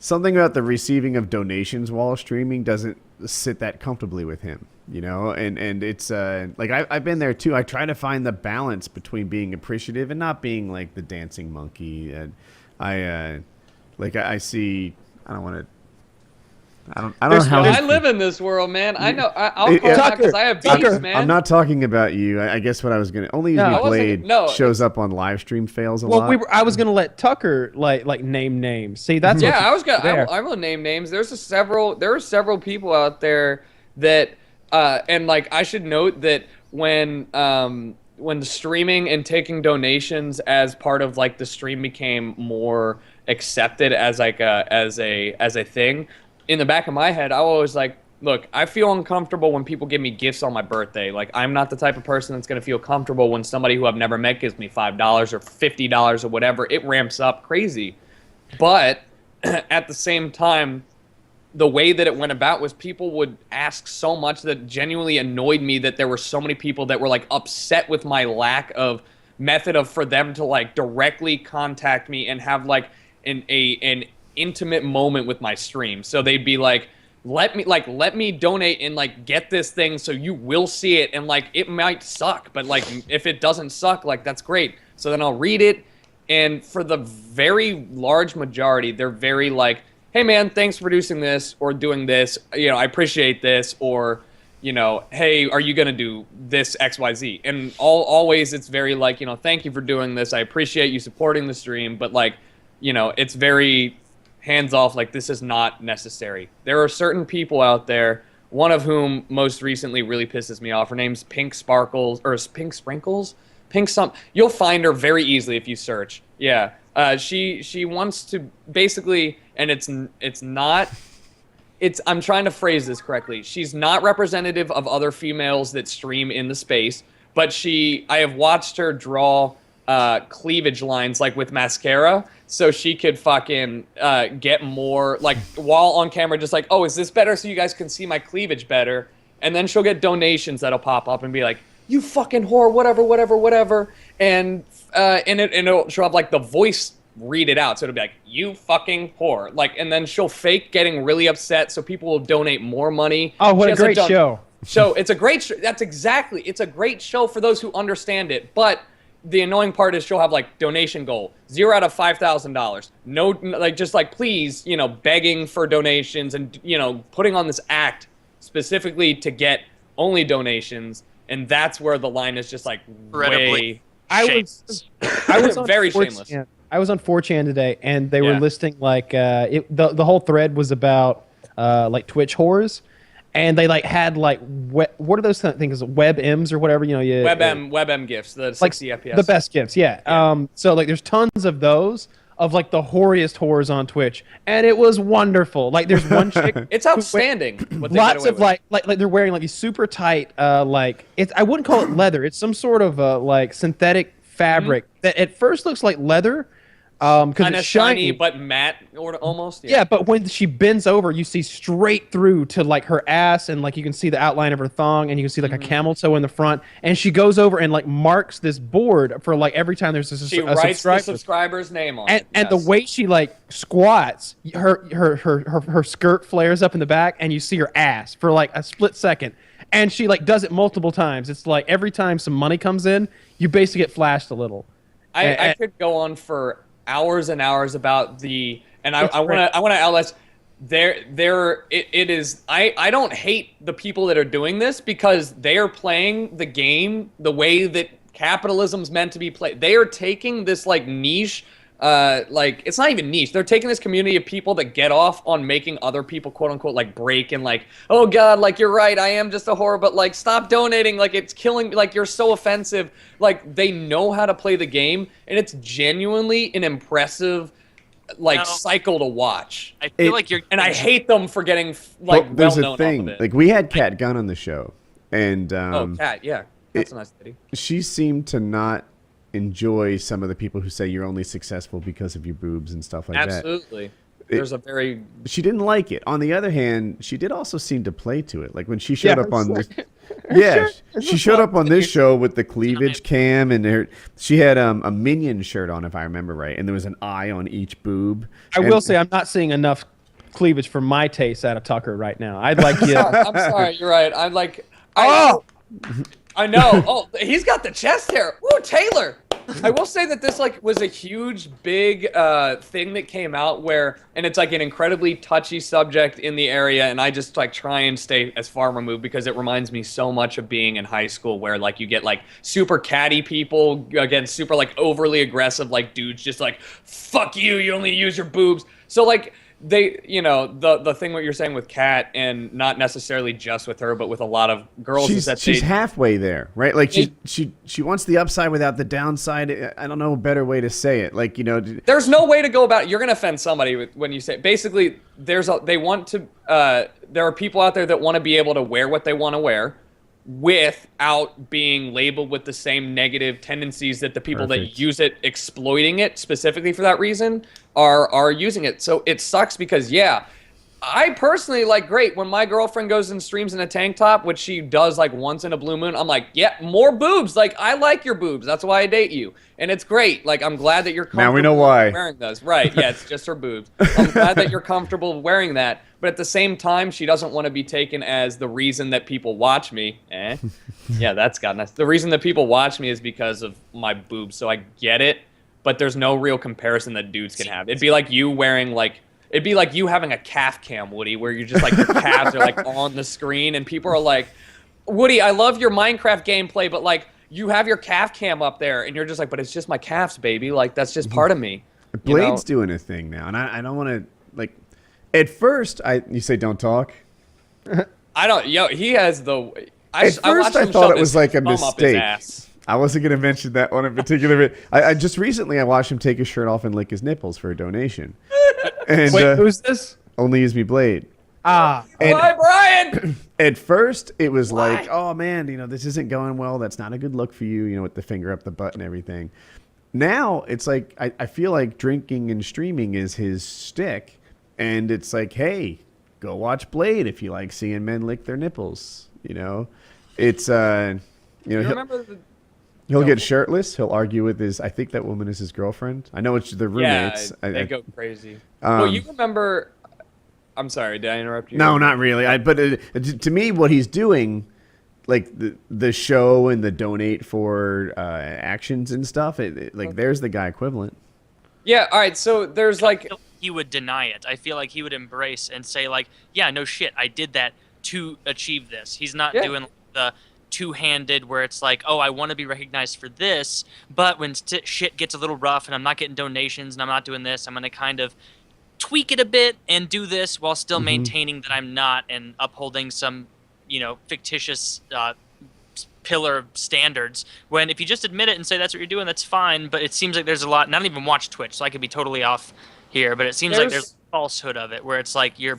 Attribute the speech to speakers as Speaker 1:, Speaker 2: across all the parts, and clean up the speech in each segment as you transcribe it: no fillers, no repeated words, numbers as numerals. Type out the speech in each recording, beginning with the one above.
Speaker 1: something about the receiving of donations while streaming doesn't sit that comfortably with him, you know. And it's like I've been there too. I try to find the balance between being appreciative and not being like the dancing monkey. And I see. I don't want to. I don't know how.
Speaker 2: I live in this world, man. I know. I'll call out because I have beats, man.
Speaker 1: I'm not talking about you. I guess what I was gonna only usually Blade shows up on live stream fails a lot.
Speaker 3: I was gonna let Tucker like name names. See, that's
Speaker 2: I was gonna. I will name names. There are several people out there that, and like I should note that when the streaming and taking donations as part of like the stream became more accepted as like as a thing. In the back of my head, I was like, look, I feel uncomfortable when people give me gifts on my birthday. Like, I'm not the type of person that's going to feel comfortable when somebody who I've never met gives me $5 or $50 or whatever. It ramps up crazy. But at the same time, the way that it went about was people would ask so much that genuinely annoyed me that there were so many people that were, like, upset with my lack of method of for them to, like, directly contact me and have, like, an intimate moment with my stream. So they'd be like, let me donate and like get this thing so you will see it, and like it might suck, but like if it doesn't suck, like that's great. So then I'll read it, and for the very large majority, they're very like, hey man, thanks for producing this or doing this, you know, I appreciate this, or you know, hey, are you gonna do this XYZ? And always it's very like, you know, thank you for doing this, I appreciate you supporting the stream, but like, you know, it's very hands off, like this is not necessary. There are certain people out there, one of whom most recently really pisses me off. Her name's Pink Sparkles, or Pink Sprinkles? You'll find her very easily if you search. Yeah. She wants to basically, and I'm trying to phrase this correctly. She's not representative of other females that stream in the space, but I have watched her draw cleavage lines like with mascara, so she could fucking get more like while on camera, just like, oh, is this better so you guys can see my cleavage better? And then she'll get donations that'll pop up and be like, you fucking whore, whatever, and she'll have like the voice read it out, so it'll be like, you fucking whore, like, and then she'll fake getting really upset so people will donate more money.
Speaker 3: Oh, what a great show!
Speaker 2: So it's a great it's a great show for those who understand it, but the annoying part is she'll have like donation goal 0 out of $5,000. No, like just like please, you know, begging for donations and you know putting on this act specifically to get only donations, and that's where the line is just like way. I was very shameless.
Speaker 3: I was on 4chan today, and they were listing like the whole thread was about like Twitch whores. And they like had like what are those things? WebMs or whatever, you know?
Speaker 2: WebM gifts, the 60 FPS,
Speaker 3: the best gifts, yeah. So like, there's tons of those of like the whoriest whores on Twitch, and it was wonderful. Like, there's one chick.
Speaker 2: It's outstanding.
Speaker 3: Lots of like they're wearing like these super tight I wouldn't call it leather. It's some sort of like synthetic fabric that at first looks like leather. Because it's shiny
Speaker 2: but matte, or almost.
Speaker 3: Yeah, but when she bends over, you see straight through to like her ass, and like you can see the outline of her thong, and you can see like a camel toe in the front. And she goes over and like marks this board for like every time there's
Speaker 2: she writes the subscriber's name on it.
Speaker 3: And the way she like squats, her skirt flares up in the back, and you see her ass for like a split second. And she like does it multiple times. It's like every time some money comes in, you basically get flashed a little.
Speaker 2: I could go on for hours and hours about I want to LS it is I don't hate the people that are doing this, because they are playing the game the way that capitalism's meant to be played. They are taking this like niche, like it's not even niche. They're taking this community of people that get off on making other people quote unquote like break and like, oh god, like you're right, I am just a whore, but like stop donating, like it's killing me, like you're so offensive. Like they know how to play the game, and it's genuinely an impressive like cycle to watch.
Speaker 4: I feel like
Speaker 2: and I hate them for getting like
Speaker 1: there's
Speaker 2: well known
Speaker 1: a thing
Speaker 2: off of it.
Speaker 1: like we had Kat Gunn on the show, and
Speaker 2: Kat, yeah, that's a nice lady.
Speaker 1: She seemed to not enjoy some of the people who say you're only successful because of your boobs and stuff like that.
Speaker 2: Absolutely. There's a very...
Speaker 1: She didn't like it. On the other hand, she did also seem to play to it. Like when she showed up on this... Yeah, she showed up on this show with the cleavage cam, and she had a Minion shirt on, if I remember right, and there was an eye on each boob.
Speaker 3: I will say I'm not seeing enough cleavage for my taste out of Tucker right now. I'd like you.
Speaker 2: I'm sorry, you're right. I'm like,
Speaker 3: Oh!
Speaker 2: I know. Oh, he's got the chest hair. Woo, Taylor. I will say that this like was a huge, big thing that came out where, and it's like an incredibly touchy subject in the area, and I just like try and stay as far removed because it reminds me so much of being in high school where like you get like super catty people against super like overly aggressive like dudes just like, fuck you, you only use your boobs. So like they, you know, the thing what you're saying with Kat, and not necessarily just with her, but with a lot of girls, is that
Speaker 1: she's
Speaker 2: they,
Speaker 1: halfway there, right? Like she wants the upside without the downside. I don't know a better way to say it. Like, you know,
Speaker 2: there's no way to go about it. You're gonna offend somebody when you say basically they want to there are people out there that want to be able to wear what they want to wear without being labeled with the same negative tendencies that the people
Speaker 1: Perfect.
Speaker 2: that use it, exploiting it specifically for that reason, are using it. So it sucks because I personally like, great, when my girlfriend goes and streams in a tank top, which she does like once in a blue moon, I'm like, yeah, more boobs. Like, I like your boobs. That's why I date you. And it's great. Like, I'm glad that you're comfortable
Speaker 1: Now we know why.
Speaker 2: wearing those. Right. Yeah, it's just her boobs. I'm glad that you're comfortable wearing that. But at the same time, she doesn't want to be taken as the reason that people watch me. Yeah, that's gotten us. The reason that people watch me is because of my boobs. So I get it. But there's no real comparison that dudes can have. It'd be like you wearing like, it'd be like you having a calf cam, Woody, where you're just like, your calves are like on the screen and people are like, Woody, I love your Minecraft gameplay, but like you have your calf cam up there and you're just like, but it's just my calves, baby. Like that's just part of me.
Speaker 1: Blade's doing a thing now, and I don't want to like. At first, you say don't talk.
Speaker 2: I don't. Yo, he has the.
Speaker 1: At first, I thought it was like a
Speaker 2: thumb up his
Speaker 1: mistake.
Speaker 2: ass.
Speaker 1: I wasn't going to mention that one in particular, but I just recently I watched him take his shirt off and lick his nipples for a donation. And
Speaker 3: Wait, who's this?
Speaker 1: Only Use Me Blade.
Speaker 3: Ah,
Speaker 1: And
Speaker 2: Bye, Brian.
Speaker 1: at first, it was
Speaker 2: Why?
Speaker 1: like, oh man, you know, this isn't going well. That's not a good look for you, you know, with the finger up the butt and everything. Now, it's like, I feel like drinking and streaming is his shtick. And it's like, hey, go watch Blade if you like seeing men lick their nipples. You know, it's,
Speaker 2: You remember the.
Speaker 1: he'll get shirtless. He'll argue with his. I think that woman is his girlfriend. I know it's the roommates.
Speaker 2: Yeah, they go crazy.
Speaker 1: Um,
Speaker 2: Well, you remember. I'm sorry, did I interrupt you?
Speaker 1: No, not really. But to me, what he's doing, like the show and the donate for actions and stuff, like there's the guy equivalent.
Speaker 2: Yeah. All right. So there's like.
Speaker 4: He would deny it. I feel like he would embrace and say like, yeah, no shit, I did that to achieve this. He's not doing the two-handed where it's like, oh, I want to be recognized for this, but when shit gets a little rough and I'm not getting donations and I'm not doing this, I'm going to kind of tweak it a bit and do this while still maintaining that I'm not and upholding some, you know, fictitious pillar of standards. When if you just admit it and say that's what you're doing, that's fine, but it seems like there's a lot, and I don't even watch Twitch, so I could be totally off here, but it seems like there's a falsehood of it where it's like you're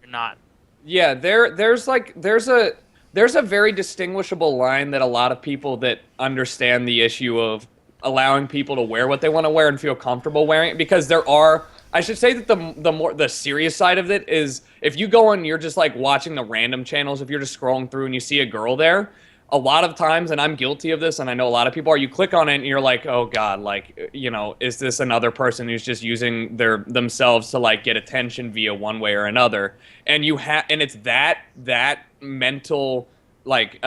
Speaker 4: not.
Speaker 2: Yeah, there's a very distinguishable line that a lot of people that understand the issue of allowing people to wear what they want to wear and feel comfortable wearing it, because there are, I should say that the serious side of it is if you go and you're just like watching the random channels, if you're just scrolling through and you see a girl there, a lot of times, and I'm guilty of this, and I know a lot of people are, you click on it and you're like, oh God, like, you know, is this another person who's just using themselves to like get attention via one way or another? And and it's that mental, like,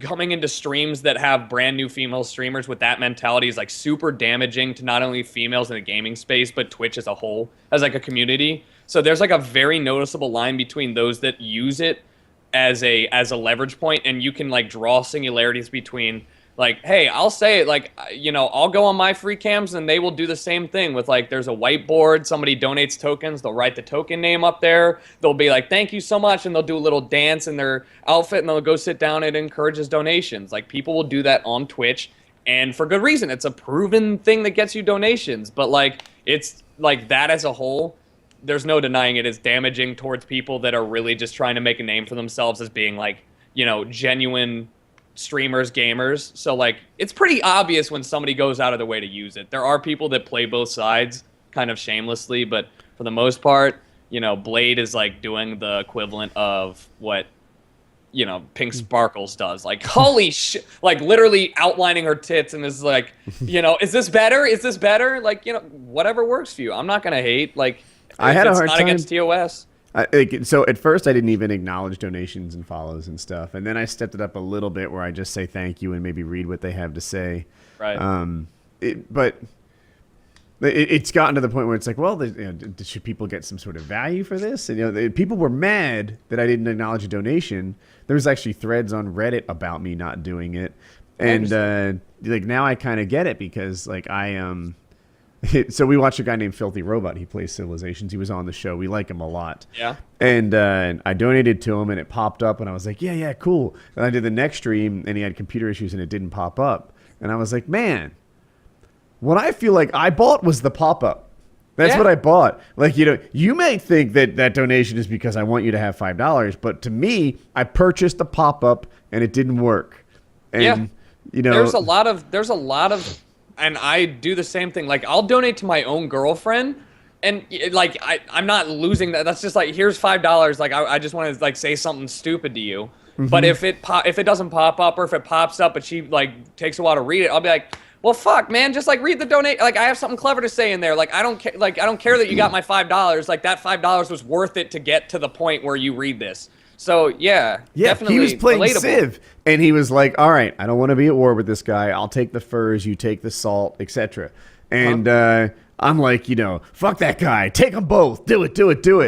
Speaker 2: coming into streams that have brand new female streamers with that mentality is like super damaging to not only females in the gaming space, but Twitch as a whole, as like a community. So there's like a very noticeable line between those that use it as a leverage point, and you can like draw similarities between like, hey, I'll say it, like, you know, I'll go on my free cams and they will do the same thing with like, there's a whiteboard, somebody donates tokens, they'll write the token name up there, they'll be like, thank you so much, and they'll do a little dance in their outfit and they'll go sit down and it encourages donations. Like, people will do that on Twitch, and for good reason. It's a proven thing that gets you donations, but like, it's like that as a whole, there's no denying it is damaging towards people that are really just trying to make a name for themselves as being like, you know, genuine streamers, gamers. So like, it's pretty obvious when somebody goes out of their way to use it. There are people that play both sides kind of shamelessly, but for the most part, you know, Blade is like doing the equivalent of what, you know, Pink Sparkles does. Like, holy shit, like literally outlining her tits and is like, you know, is this better? Is this better? Like, you know, whatever works for you. I'm not going to hate. Like,
Speaker 1: I had a
Speaker 2: It's
Speaker 1: hard
Speaker 2: not
Speaker 1: time.
Speaker 2: against TOS.
Speaker 1: So at first I didn't even acknowledge donations and follows and stuff, and then I stepped it up a little bit where I just say thank you and maybe read what they have to say.
Speaker 2: Right.
Speaker 1: But it's gotten to the point where it's like, well, should people get some sort of value for this? And people were mad that I didn't acknowledge a donation. There was actually threads on Reddit about me not doing it, and like now I kind of get it because like so we watched a guy named Filthy Robot. He plays Civilizations. He was on the show. We like him a lot.
Speaker 2: Yeah.
Speaker 1: And I donated to him, and it popped up, and I was like, yeah, cool. And I did the next stream, and he had computer issues, and it didn't pop up. And I was like, man, what I feel like I bought was the pop-up. That's what I bought. Like, you may think that donation is because I want you to have $5, but to me, I purchased the pop-up, and it didn't work. And,
Speaker 2: there's a lot of, and I do the same thing. Like, I'll donate to my own girlfriend, and like I'm not losing that. That's just like, here's $5. Like I just want to like say something stupid to you. Mm-hmm. But if it doesn't pop up, or if it pops up but she like takes a while to read it, I'll be like, well, fuck, man, just like read the donate. Like I have something clever to say in there. Like I don't care that you got my $5. Like that $5 was worth it to get to the point where you read this. So yeah, definitely.
Speaker 1: He was playing
Speaker 2: relatable.
Speaker 1: Civ, and he was like, "All right, I don't want to be at war with this guy. I'll take the furs, you take the salt, etc." And I'm like, fuck that guy. Take them both. Do it.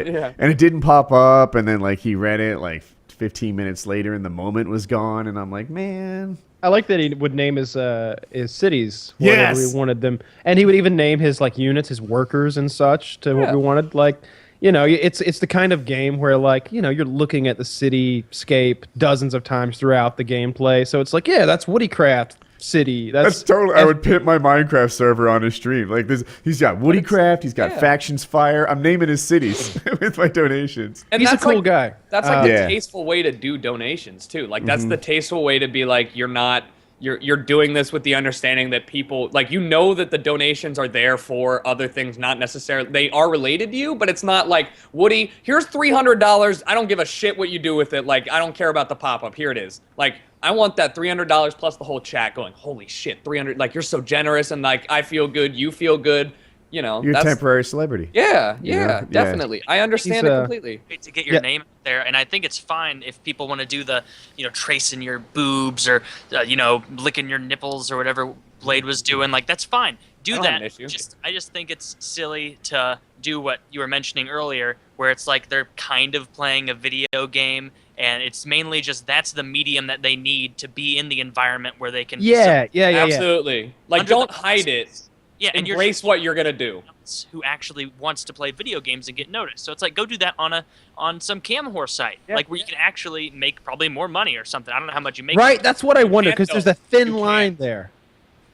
Speaker 2: Yeah.
Speaker 1: And it didn't pop up, and then like he read it like 15 minutes later, and the moment was gone, and I'm like, man.
Speaker 3: I like that he would name his cities whatever
Speaker 1: Yes.
Speaker 3: we wanted them, and he would even name his like units, his workers and such to what we wanted. Like, it's the kind of game where like you're looking at the cityscape dozens of times throughout the gameplay. So it's like, yeah, that's Woodycraft City.
Speaker 1: That's totally. I would pit my Minecraft server on his stream. Like this, he's got Woodycraft. He's got Factions Fire. I'm naming his cities with my donations.
Speaker 2: And
Speaker 3: He's a
Speaker 2: that's
Speaker 3: cool
Speaker 2: like,
Speaker 3: guy.
Speaker 2: That's like the
Speaker 1: Yeah.
Speaker 2: tasteful way to do donations too. Like that's the tasteful way to be like, you're doing this with the understanding that people like that the donations are there for other things, not necessarily they are related to you, but it's not like, Woody, here's $300. I don't give a shit what you do with it. Like I don't care about the pop-up. Here it is. Like I want that $300 plus the whole chat going, holy shit, 300. Like you're so generous, and like I feel good, you feel good.
Speaker 1: You're a temporary celebrity.
Speaker 2: Yeah,
Speaker 1: Yeah.
Speaker 2: definitely. I understand it completely.
Speaker 4: To get your name out there, and I think it's fine if people want to do the tracing your boobs or licking your nipples or whatever Blade was doing. Like that's fine, do
Speaker 2: I don't have
Speaker 4: that.
Speaker 2: an issue.
Speaker 4: I just think it's silly to do what you were mentioning earlier, where it's like they're kind of playing a video game, and it's mainly just that's the medium that they need to be in the environment where they can
Speaker 3: Yeah.
Speaker 2: Absolutely. Like
Speaker 4: Under
Speaker 2: don't
Speaker 4: the
Speaker 2: hide it.
Speaker 4: Yeah, and
Speaker 2: Embrace what you're gonna do.
Speaker 4: who actually wants to play video games and get noticed. So it's like, go do that on some Camhor site, like where you can actually make probably more money or something. I don't know how much you make.
Speaker 3: Right, that's what I wonder,
Speaker 2: can't,
Speaker 3: because there's
Speaker 2: though.
Speaker 3: a thin
Speaker 2: You
Speaker 3: line
Speaker 2: can't.
Speaker 3: there.